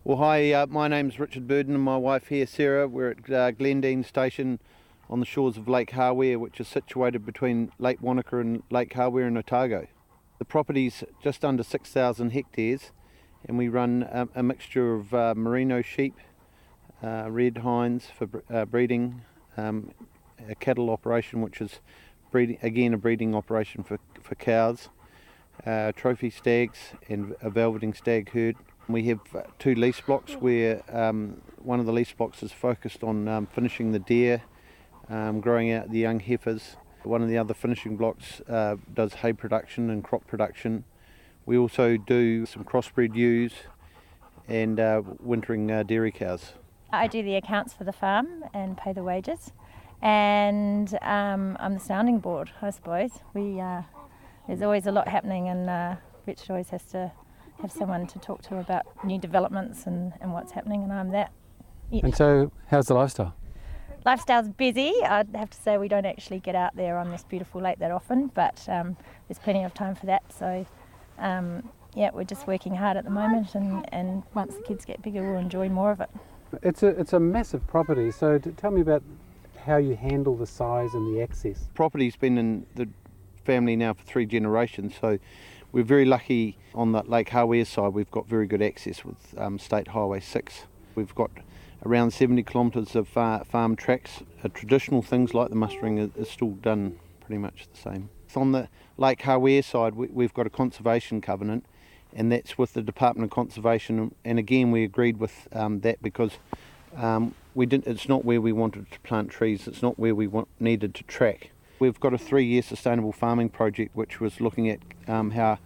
Well, hi, my name's Richard Burdon and my wife here, Sarah. We're at Glendine Station on the shores of Lake Hawea, which is situated between Lake Wanaka and Lake Hawea in Otago. The property's just under 6,000 hectares, and we run a mixture of merino sheep, red hinds for breeding, a cattle operation which is a breeding operation for cows, trophy stags and a velveting stag herd. We have 2 lease blocks where one of the lease blocks is focused on finishing the deer, growing out the young heifers. One of the other finishing blocks does hay production and crop production. We also do some crossbred ewes and wintering dairy cows. I do the accounts for the farm and pay the wages, and I'm the sounding board, I suppose. There's always a lot happening, and Richard always has to have someone to talk to about new developments and what's happening, and I'm that. Yeah. And so, how's the lifestyle? Lifestyle's busy. I'd have to say we don't actually get out there on this beautiful lake that often, but there's plenty of time for that. So, we're just working hard at the moment, and once the kids get bigger, we'll enjoy more of it. It's a massive property, so tell me about how you handle the size and the access. Property's been in the family now for 3 generations, so we're very lucky on the Lake Hawea side. We've got very good access with State Highway 6. We've got around 70 kilometres of farm tracks. Traditional things like the mustering is still done pretty much the same. On the Lake Hawea side, we've got a conservation covenant, and that's with the Department of Conservation, and again we agreed with that because it's not where we wanted to plant trees, it's not where we needed to track. We've got a 3-year sustainable farming project which was looking at how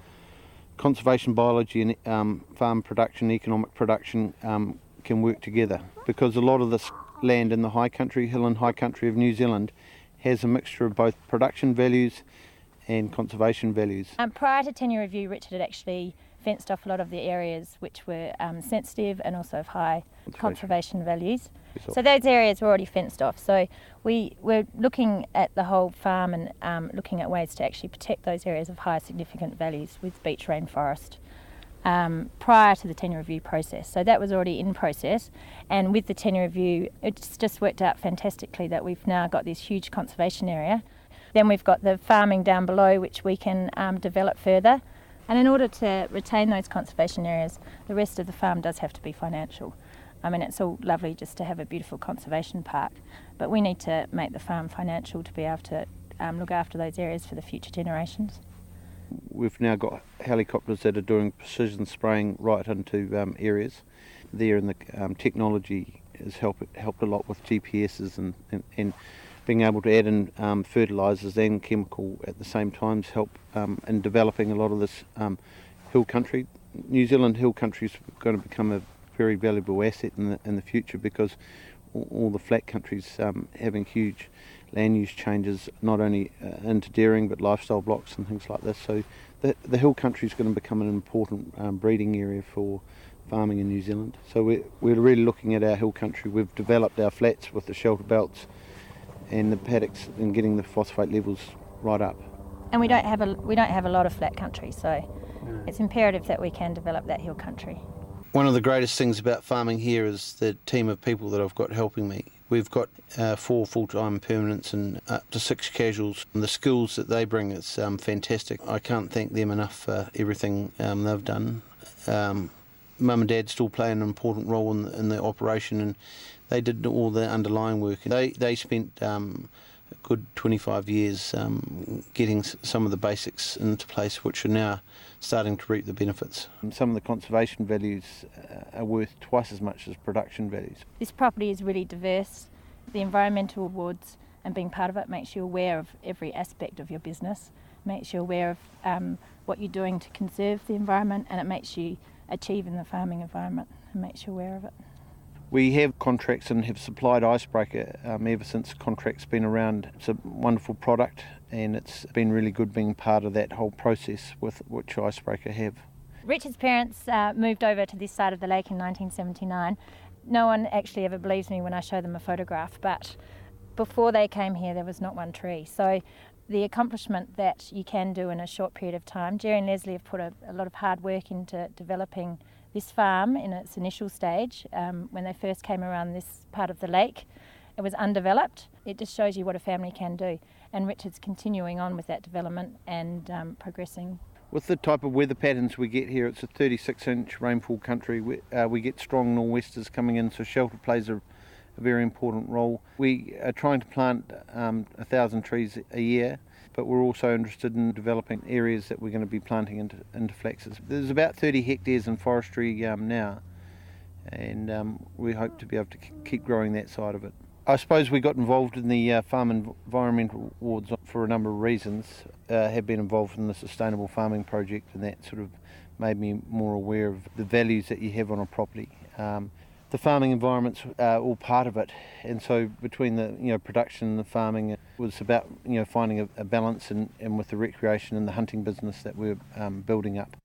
conservation biology and farm production, economic production can work together, because a lot of this land in the high country, hill and high country of New Zealand, has a mixture of both production values and conservation values. Prior to tenure review, Richard had actually fenced off a lot of the areas which were sensitive and also of high conservation values. So those areas were already fenced off. So we're looking at the whole farm and looking at ways to actually protect those areas of high significant values with beech rainforest prior to the tenure review process. So that was already in process, and with the tenure review it's just worked out fantastically that we've now got this huge conservation area. Then we've got the farming down below which we can develop further. And in order to retain those conservation areas, the rest of the farm does have to be financial. I mean, it's all lovely just to have a beautiful conservation park, but we need to make the farm financial to be able to look after those areas for the future generations. We've now got helicopters that are doing precision spraying right into areas there, and the technology has helped a lot with GPSs and being able to add in fertilisers and chemical at the same time help in developing a lot of this hill country. New Zealand hill country is going to become a very valuable asset in the future, because all the flat countries having huge land use changes, not only into dairying but lifestyle blocks and things like this. So the hill country is going to become an important breeding area for farming in New Zealand. So we're really looking at our hill country. We've developed our flats with the shelter belts and the paddocks and getting the phosphate levels right up. And we don't have a lot of flat country, so it's imperative that we can develop that hill country. One of the greatest things about farming here is the team of people that I've got helping me. We've got 4 full-time permanents and up to 6 casuals. And the skills that they bring is fantastic. I can't thank them enough for everything they've done. Mum and Dad still play an important role in the operation, and they did all the underlying work. They spent a good 25 years getting some of the basics into place, which are now starting to reap the benefits. Some of the conservation values are worth twice as much as production values. This property is really diverse. The environmental awards and being part of it makes you aware of every aspect of your business, makes you aware of what you're doing to conserve the environment, and it makes you achieve in the farming environment and makes you aware of it. We have contracts and have supplied Icebreaker ever since the contract's been around. It's a wonderful product, and it's been really good being part of that whole process with which Icebreaker have. Richard's parents moved over to this side of the lake in 1979. No one actually ever believes me when I show them a photograph, but before they came here there was not one tree. So the accomplishment that you can do in a short period of time, Jerry and Leslie have put a lot of hard work into developing This farm, in its initial stage, when they first came around this part of the lake, it was undeveloped. It just shows you what a family can do. And Richard's continuing on with that development and progressing. With the type of weather patterns we get here, it's a 36-inch rainfall country. We get strong nor'westers coming in, so shelter plays a very important role. We are trying to plant 1,000 trees a year, but we're also interested in developing areas that we're going to be planting into flaxes. There's about 30 hectares in forestry now, and we hope to be able to keep growing that side of it. I suppose we got involved in the Farm Environmental Awards for a number of reasons. Have been involved in the Sustainable Farming Project, and that sort of made me more aware of the values that you have on a property. The farming environment's all part of it, and so between the production and the farming, it was about finding a balance and with the recreation and the hunting business that we're building up.